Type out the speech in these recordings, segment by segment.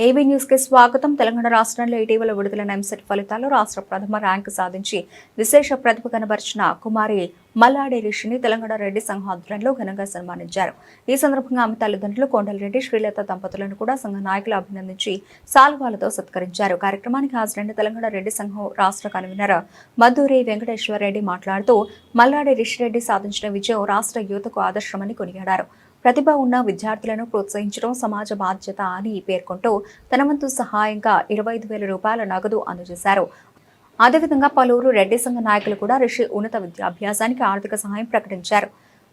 AB news కి స్వాగతం. తెలంగాణ రాష్ట్రంలో ఇటీవల విడుదలైన ఎంసెట్ ఫలితాల్లో రాష్ట్ర ప్రథమ ర్యాంకు సాధించి విశేష ప్రతిభ కనబరిచిన కుమారి మల్లాడి రిషిని తెలంగాణ రెడ్డి సంఘం ఆధ్వర్యంలో ఘనంగా సన్మానించారు. ఈ సందర్భంగా ఆమె తల్లిదండ్రులు కొండలరెడ్డి, శ్రీలత దంపతులను కూడా సంఘ నాయకులు అభినందించి సాల్వాలతో సత్కరించారు. కార్యక్రమానికి హాజరైన తెలంగాణ రెడ్డి సంఘం రాష్ట్ర కన్వీనర్ మద్దూరి వెంకటేశ్వర రెడ్డి మాట్లాడుతూ మల్లాడి రిషిరెడ్డి సాధించిన విజయం రాష్ట్ర యువతకు ఆదర్శమని కొనియాడారు. ప్రతిభ ఉన్న విద్యార్థులను ప్రోత్సహించడం సమాజ బాధ్యత అని పేర్కొంటూ తన వంతు సహాయంగా 25,000 రూపాయల నగదు అందజేశారు. అదేవిధంగా పలువురు రెడ్డి సంఘ నాయకులు కూడా రిషి ఉన్నత విద్యాభ్యాసానికి ఆర్థిక సహాయం ప్రకటించారు.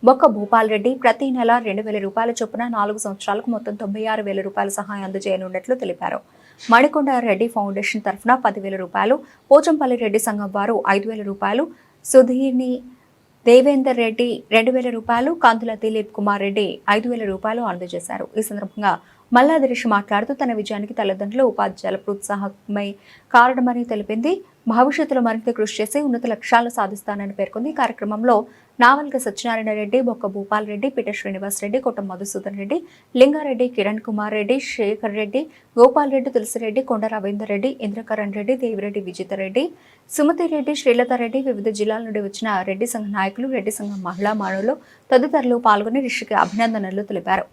బొక్క భూపాల్ రెడ్డి ప్రతి నెల 2,000 రూపాయల చొప్పున 4 సంవత్సరాలకు మొత్తం 96,000 రూపాయల సహాయం అందజేయనున్నట్లు తెలిపారు. మణికొండ రెడ్డి ఫౌండేషన్ తరఫున 10,000 రూపాయలు, పోచంపల్లి రెడ్డి సంఘం వారు 5,000 రూపాయలు, సుధీర్ని దేవేందర్ రెడ్డి 2,000 రూపాయలు, కందుల దిలీప్ కుమార్ రెడ్డి 5,000 రూపాయలు అందజేశారు. ఈ సందర్భంగా మల్లాది రిషి మాట్లాడుతూ తన విజయానికి తల్లిదండ్రులు, ఉపాధ్యాయుల ప్రోత్సాహమై కారణమని తెలిపింది. భవిష్యత్తులో మరింత కృషి చేసి ఉన్నత లక్ష్యాలను సాధిస్తానని పేర్కొంది. ఈ కార్యక్రమంలో నావల్క సత్యనారాయణ రెడ్డి, బొక్క భూపాల్ రెడ్డి, పిట శ్రీనివాస్ రెడ్డి, కొట్టం మధుసూదన్ రెడ్డి, లింగారెడ్డి, కిరణ్ కుమార్ రెడ్డి, శేఖర్ రెడ్డి, గోపాల్ రెడ్డి, తులసిరెడ్డి, కొండ రవీందర్ రెడ్డి, ఇంద్రకరణ్ రెడ్డి, దేవిరెడ్డి విజితరెడ్డి, సుమతి రెడ్డి, శ్రీలత రెడ్డి, వివిధ జిల్లాల నుండి వచ్చిన రెడ్డి సంఘ నాయకులు, రెడ్డి సంఘ మహిళా మానవులు తదితరులు పాల్గొని రిషికి అభినందనలు తెలిపారు.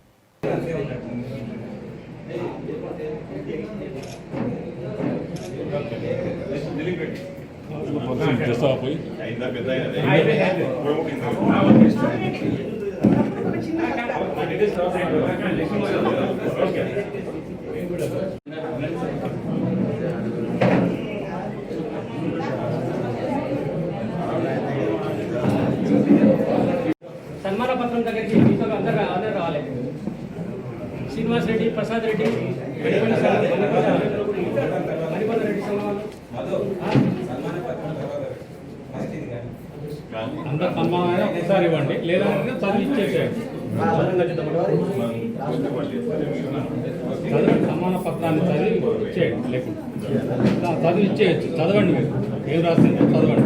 సన్మాన పత్రం దగ్గరికి మీతో అందరూ రావాలి. శ్రీనివాస్ రెడ్డి, ప్రసాద్ రెడ్డి, మణికొండ రెడ్డి అందరూ సన్మానం ఒకసారి ఇవ్వండి, లేదంటే చదివి ఇచ్చేసేయండి. సన్మాన పత్రాన్ని చదివి ఇచ్చేయండి, లేకుండా చదివి ఇచ్చేయచ్చు. చదవండి, మీరు ఏం రాసిందో చదవండి.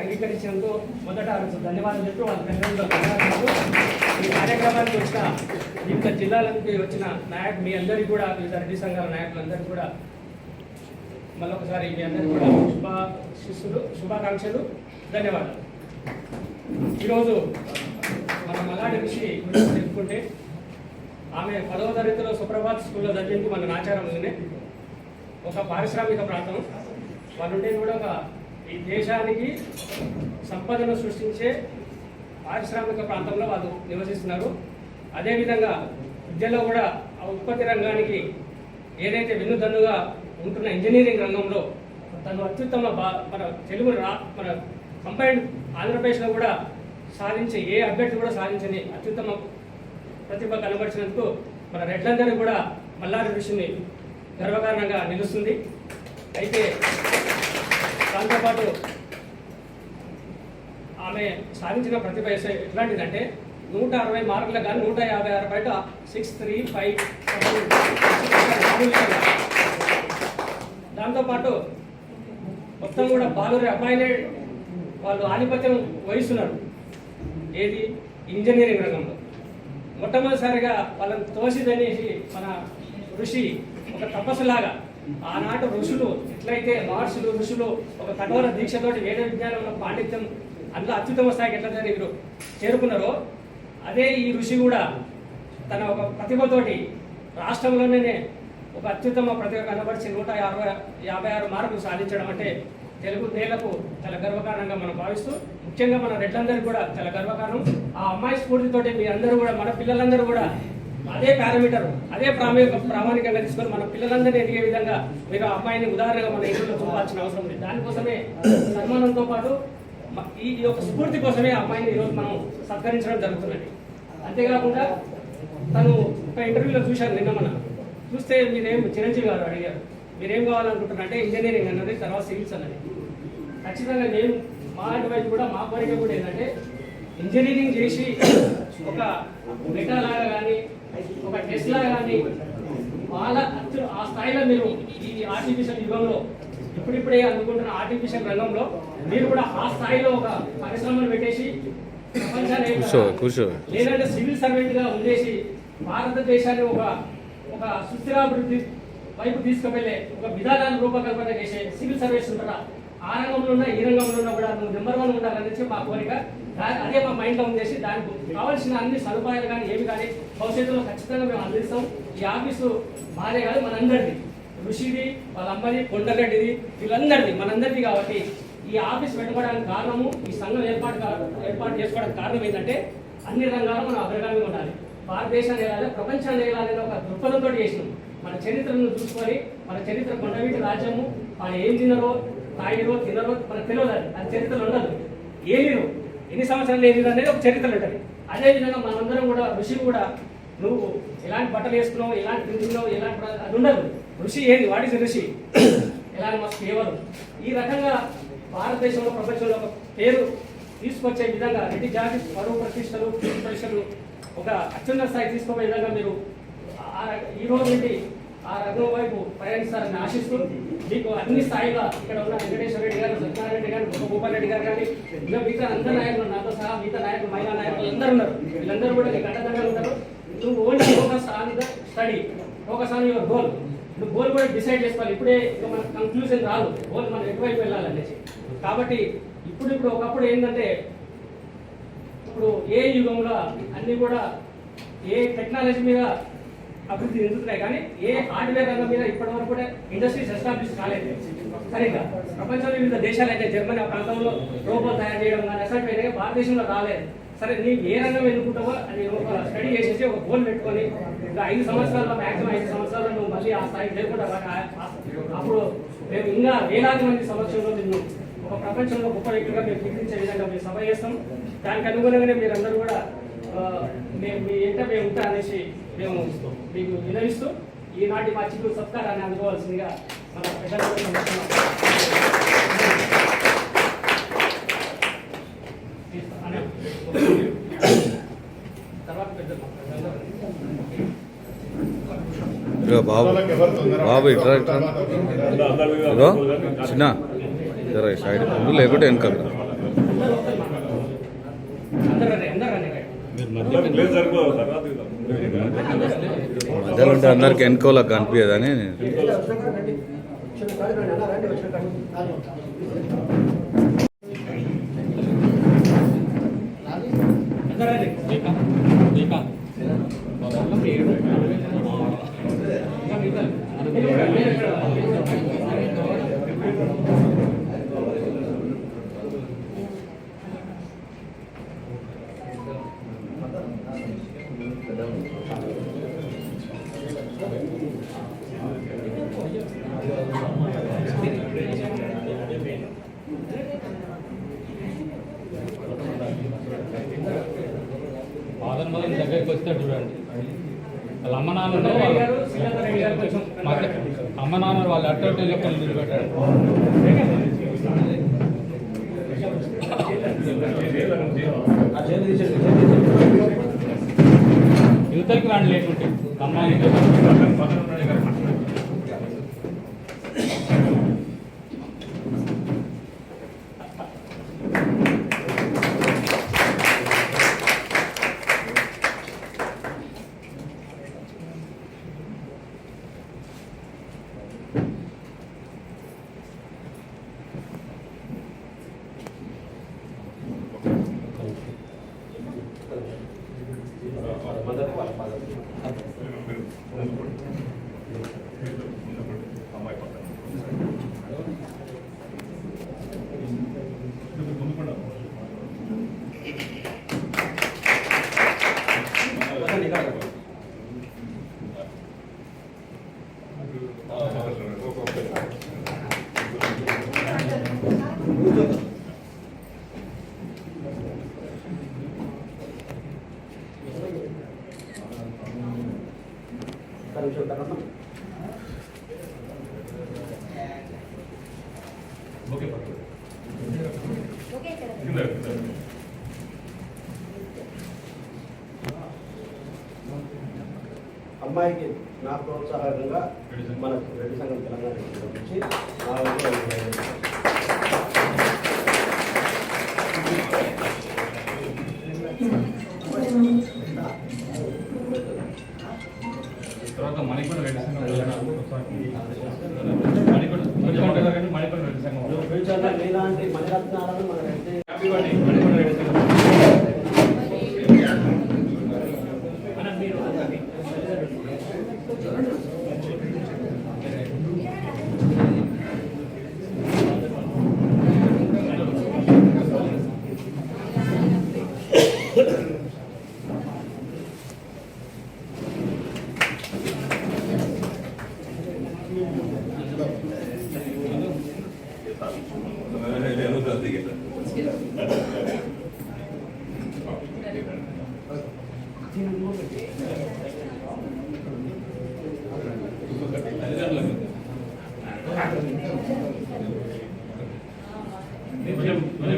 అంగీకరించినందుకు మొదట ధన్యవాదాలు చెప్తూ ఈ కార్యక్రమానికి వచ్చిన వివిధ జిల్లాల నుంచి వచ్చిన మీ అందరికీ కూడా, వివిధ రెడ్డి సంఘాల నాయకులందరికీ కూడా మళ్ళొకసారి మీ అందరికీ కూడా శుభాకాంక్షలు, ధన్యవాదాలు. ఈరోజు మన మల్లాడి రిషి గురించి చెప్పుకుంటే ఆమె 10వ తరగతిలో సుప్రభాత్ స్కూల్లో చదివింది మన నాచారంలోనే. ఒక పారిశ్రామిక ప్రాంతం వాళ్ళు ఉండేది కూడా ఈ దేశానికి సంపదను సృష్టించే పారిశ్రామిక ప్రాంతంలో వాళ్ళు నివసిస్తున్నారు. అదేవిధంగా విద్యలో కూడా ఆ ఉత్పత్తి రంగానికి ఏదైతే వెన్నుదన్నుగా ఉంటున్న ఇంజనీరింగ్ రంగంలో తను అత్యుత్తమ మన తెలుగు మన కంపైన్డ్ ఆంధ్రప్రదేశ్లో కూడా సాధించి ఏ అభ్యర్థి కూడా సాధించని అత్యుత్తమ ప్రతిభ కనబరిచినందుకు మన రెడ్లందరూ కూడా మల్లాడి రిషిని గర్వకారణంగా నిలుస్తుంది. అయితే దాంతోపాటు ఆమె సాధించిన ప్రతిభ ఎట్లాంటిదంటే 160 మార్కులకు కానీ 156 బయట 635. దాంతోపాటు మొత్తం కూడా బాలురి అబ్బాయిలే వాళ్ళు ఆధిపత్యం వహిస్తున్నారు. ఏది ఇంజనీరింగ్ రంగంలో మొట్టమొదటిసారిగా వాళ్ళని తోసిదనేసి మన ఋషి ఒక తపస్సులాగా ఆనాటి ఋషులు ఎట్లయితే మహర్షులు ఋషులు ఒక కఠోర దీక్షతోటి వేద విజ్ఞానంలో పాండిత్యం అందులో అత్యుత్తమ స్థాయికి ఎట్లా వీరు చేరుకున్నారో, అదే ఈ ఋషి కూడా తన ఒక ప్రతిభతోటి రాష్ట్రంలోనే ఒక అత్యుత్తమ ప్రతిభ కనబరిచి 156 మార్కులు సాధించడం అంటే తెలుగు నేలకు చాలా గర్వకారణంగా మనం భావిస్తూ, ముఖ్యంగా మన రెడ్లందరికీ కూడా చాలా గర్వకారణం. ఆ అమ్మాయి స్ఫూర్తితోటి మీ అందరూ కూడా, మన పిల్లలందరూ కూడా అదే పారామీటర్, అదే ప్రామాణికంగా తీసుకొని మన పిల్లలందరినీ ఎదిగే విధంగా మీరు ఆ అమ్మాయిని ఉదాహరణగా మన ఇంట్లో చూపాల్సిన అవసరం ఉంది. దానికోసమే సన్మానంతో పాటు ఈ యొక్క స్ఫూర్తి కోసమే ఆ అమ్మాయిని ఈరోజు మనం సత్కరించడం జరుగుతున్నది. అంతేకాకుండా తను ఇంటర్వ్యూలో చూశాను నిన్న మన చూస్తే మీరేం చిరంజీవి గారు అడిగారు మీరేం కావాలనుకుంటున్నారంటే ఇంజనీరింగ్ అన్నది, తర్వాత సివిల్స్ అన్నది. ఖచ్చితంగా నేను మా అటువైపు కూడా మా కోరిక కూడా ఏంటంటే ఇంజనీరింగ్ చేసి ఒక మెటా లాగా కానీ ఒక టెస్లా కానీ వాళ్ళ ఆ స్థాయిలో మీరు ఈ ఆర్టిఫిషియల్ యుగంలో ఇప్పుడిప్పుడే అందుకుంటున్న ఆర్టిఫిషియల్ రంగంలో మీరు కూడా ఆ స్థాయిలో ఒక పరిశ్రమను పెట్టేసి ప్రపంచాన్ని లేదంటే సివిల్ సర్వెంట్ గా ఉండేసి భారతదేశాన్ని ఒక సుస్థిరాభివృద్ధి వైపు తీసుకువెళ్ళే ఒక విధానాన్ని రూపకల్పన చేసే సివిల్ సర్వీస్ ఉంటారా ఆ రంగంలో ఉన్నా ఈ రంగంలో ఉన్నా కూడా నువ్వు నెంబర్ 1 ఉండాలనేసి మా కోరిక. అదే మా మైండ్లో ఉండేసి దానికి కావాల్సిన అన్ని సదుపాయాలు కానీ ఏమి కానీ భవిష్యత్తులో ఖచ్చితంగా మేము అందిస్తాం. ఈ ఆఫీసు మాదే కాదు మనందరిది, ఋషిది, వాళ్ళ అమ్మది, కొండగడ్డిది, వీళ్ళందరిది మనందరిది. కాబట్టి ఈ ఆఫీస్ పెట్టుకోవడానికి కారణము, ఈ సంఘం ఏర్పాటు చేసుకోవడానికి కారణం ఏంటంటే అన్ని రంగాల్లో మనం అగ్రగామిగా ఉండాలి, భారతదేశాన్ని వెళ్ళాలి, ప్రపంచాన్ని వెళ్ళాలని ఒక దృక్పథంతో చేసినాం. మన చరిత్రను చూసుకొని మన చరిత్ర కొండవీటి రాజ్యము వాళ్ళు ఏం తినరో తాగిరో తినరో మనకు తెలియదు. అది చరిత్రలో ఉండదు. ఏమిరు ఎన్ని సంవత్సరాలు ఏమిరు అనేది ఒక చరిత్రలో ఉంటుంది. అదేవిధంగా మనందరం కూడా ఋషి కూడా నువ్వు ఎలాంటి బట్టలు వేసుకున్నావు, ఎలాంటి తింటున్నావు, ఎలాంటి అది ఉండదు. ఋషి ఏంది, వాట్ ఇస్ ఋషి, ఎలాంటి మస్తు కేవలం ఈ రకంగా భారతదేశంలో ప్రపంచంలో ఒక పేరు తీసుకొచ్చే విధంగా రెడ్డి జాతి పరువు ప్రతిష్టలు ప్రతిష్టలు ఒక అత్యున్నత స్థాయి తీసుకోవే విధంగా మీరు ఈ రోజు నుండి ఆ రంగం వైపు ప్రయాణిస్తారని ఆశిస్తూ మీకు అన్ని స్థాయిగా ఇక్కడ ఉన్న వెంకటేశ్వర రెడ్డి గారు, సత్యనారాయణ రెడ్డి గారు, గోపాల్ రెడ్డి గారు కానీ ఇంకా మిగతా అందరు నాయకులు నాతో సహా మిగతా నాయకులు, మహిళా నాయకులు అందరూ ఉన్నారు. వీళ్ళందరూ కూడా నీకు అండదంగా ఉంటారు. నువ్వు only focus on the study, focus on your goal. నువ్వు గోల్ కూడా డిసైడ్ చేసుకోవాలి. ఇప్పుడే మన కంక్లూజన్ రాదు గోల్ మనం ఎటువైపు వెళ్ళాలనేసి. కాబట్టి ఇప్పుడు ఒకప్పుడు ఏంటంటే ఇప్పుడు ఏ యుగంలో అన్నీ కూడా ఏ టెక్నాలజీ మీద అభివృద్ధి చెందుతున్నాయి కానీ ఏ హార్డ్వేర్ రంగం మీద ఇప్పటివరకు కూడా ఇండస్ట్రీస్ ఎస్టాబ్లిష్ కాలేదు సరిగ్గా. ప్రపంచంలో వివిధ దేశాలు అయితే జర్మనీ ఆ ప్రాంతంలో రోబోలు తయారు చేయడం కానీ అసలు భారతదేశంలో రాలేదు. సరే నీకు ఏ రంగం ఎన్నుకుంటావో అది ఒక స్టడీ చేసేసి ఒక గోల్ పెట్టుకొని ఇంకా 5 సంవత్సరాల్లో మ్యాక్సిమం 5 సంవత్సరాల్లో నువ్వు మళ్ళీ ఆ స్థాయికి చేరుకుంటావు. అప్పుడు మేము ఇంకా వేలాది మంది సమక్షంలో నిన్ను ఒక ప్రపంచంలో గొప్ప వ్యక్తిగా మేము గుర్తించే విధంగా మేము సభ చేస్తాం. దానికి అనుగుణంగానే మీరందరూ కూడా మీ ఎంట మేము ఉంటా అనేసి మేము మీకు వినవిస్తూ ఈనాటి మా చిరు సత్కారాన్ని అందుకోవాల్సిందిగా మన పెద్దలు తర్వాత బాబు ఇట్రా చిన్న సైడ్ లేకుంటే వెనక మధ్యలో ఉంటే అందరికి వెనుకోలా కనిపించదని ఫాదర్ మదర్ దగ్గరికి వస్తాడు చూడండి. వాళ్ళ అమ్మ నాన్న వాళ్ళు అట్ట లెక్కలు నిలబెట్టాడు. యువతలకి వాళ్ళు లేకుంటే అమ్మాయి నుంచి ఉంటారమ్మా. అమ్మాయికి నా ప్రోత్సాహంగా మనకు రెడ్డి సంఘం తెలంగాణ నుంచి తర్వాత మణికొండ రెడ్డి సంఘం ఫ్యూచర్లో మీలాంటి మణిరత్నాలను మన రెడ్డి మణికొండ రెడ్డి సంఘం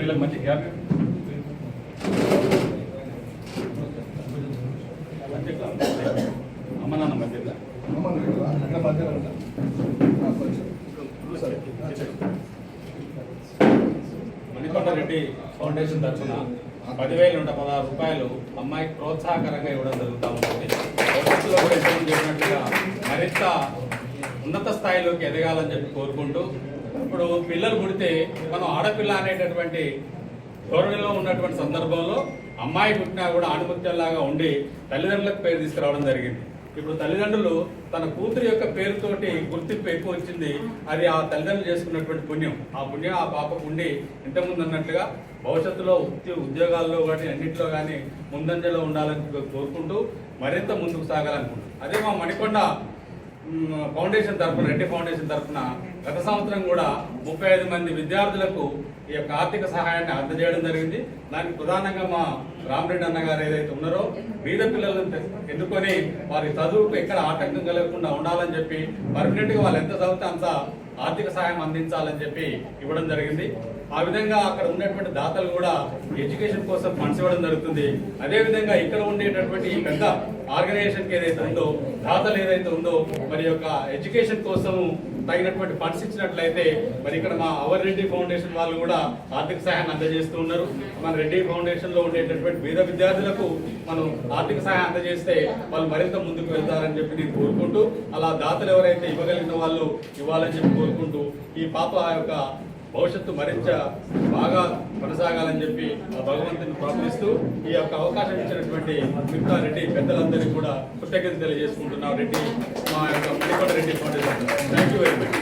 వీళ్ళకి మంచి గ్యాప్ అమ్మ నాన్న మధ్య మణికొండ రెడ్డి ఫౌండేషన్ తరఫున 10,116 రూపాయలు అమ్మాయికి ప్రోత్సాహకరంగా ఇవ్వడం జరుగుతూ ఉంటుంది. భవిష్యత్తులో కూడా ఇంతకుముందు చెప్పినట్టుగా మరింత ఉన్నత స్థాయిలోకి ఎదగాలని చెప్పి కోరుకుంటూ, ఇప్పుడు పిల్లలు పుడితే మనం ఆడపిల్ల అనేటటువంటి ధోరణిలో ఉన్నటువంటి సందర్భంలో అమ్మాయి పుట్టినా కూడా ఆణిముత్యంలాగా ఉండి తల్లిదండ్రులకు పేరు తీసుకురావడం జరిగింది. ఇప్పుడు తల్లిదండ్రులు తన కూతురు యొక్క పేరుతోటి గుర్తింపు ఎక్కువ వచ్చింది. అది ఆ తల్లిదండ్రులు చేసుకున్నటువంటి పుణ్యం. ఆ పుణ్యం ఆ పాపకు ఉండి ఇంతకుముందు అన్నట్లుగా భవిష్యత్తులో ఉద్యోగాల్లో కానీ అన్నింటిలో కానీ ముందంజలో ఉండాలని కోరుకుంటూ మరింత ముందుకు సాగాలనుకుంటున్నాం. అదే మా మణికొండ ఫౌండేషన్ తరఫున, రెడ్డి ఫౌండేషన్ తరఫున గత సంవత్సరం కూడా 35 మంది విద్యార్థులకు ఈ యొక్క ఆర్థిక సహాయాన్ని అందజేయడం జరిగింది. దానికి ప్రధానంగా మా రామరెడ్డి అన్నగారు ఏదైతే ఉన్నారో బీద పిల్లలను ఎన్నుకొని వారి చదువుకు ఎక్కడ ఆటంకం కలగకుండా ఉండాలని చెప్పి పర్మనెంట్గా వాళ్ళు ఎంత చదివితే అంత ఆర్థిక సహాయం అందించాలని చెప్పి ఇవ్వడం జరిగింది. ఆ విధంగా అక్కడ ఉన్నటువంటి దాతలు కూడా ఎడ్యుకేషన్ కోసం ఫండ్స్ ఇవ్వడం జరుగుతుంది. అదేవిధంగా ఇక్కడ ఉండేటటువంటి ఈ పెద్ద ఆర్గనైజేషన్కి ఏదైతే ఉందో, దాతలు ఏదైతే ఉందో, మరి యొక్క ఎడ్యుకేషన్ కోసం తగినటువంటి ఫండ్స్ ఇచ్చినట్లయితే మరి ఇక్కడ మా అవర్ రెడ్డి ఫౌండేషన్ వాళ్ళు కూడా ఆర్థిక సహాయాన్ని అందజేస్తూ ఉన్నారు. మన రెడ్డి ఫౌండేషన్ లో ఉండేటటువంటి పేద విద్యార్థులకు మనం ఆర్థిక సహాయం అందజేస్తే వాళ్ళు మరింత ముందుకు వెళ్తారని చెప్పి నేను కోరుకుంటూ, అలా దాతలు ఎవరైతే ఇవ్వగలిగిన వాళ్ళు ఇవ్వాలని చెప్పి కోరుకుంటూ, ఈ పాప యొక్క భవిష్యత్తు మరింత బాగా కొనసాగాలని చెప్పి భగవంతుని ప్రార్థిస్తూ ఈ యొక్క అవకాశం ఇచ్చినటువంటి మిగతా రెడ్డి పెద్దలందరికీ కూడా కృతజ్ఞతలు తెలియజేసుకుంటున్నాం. రెడ్డి మా యొక్క Manikonda Reddy foundation thank you very much.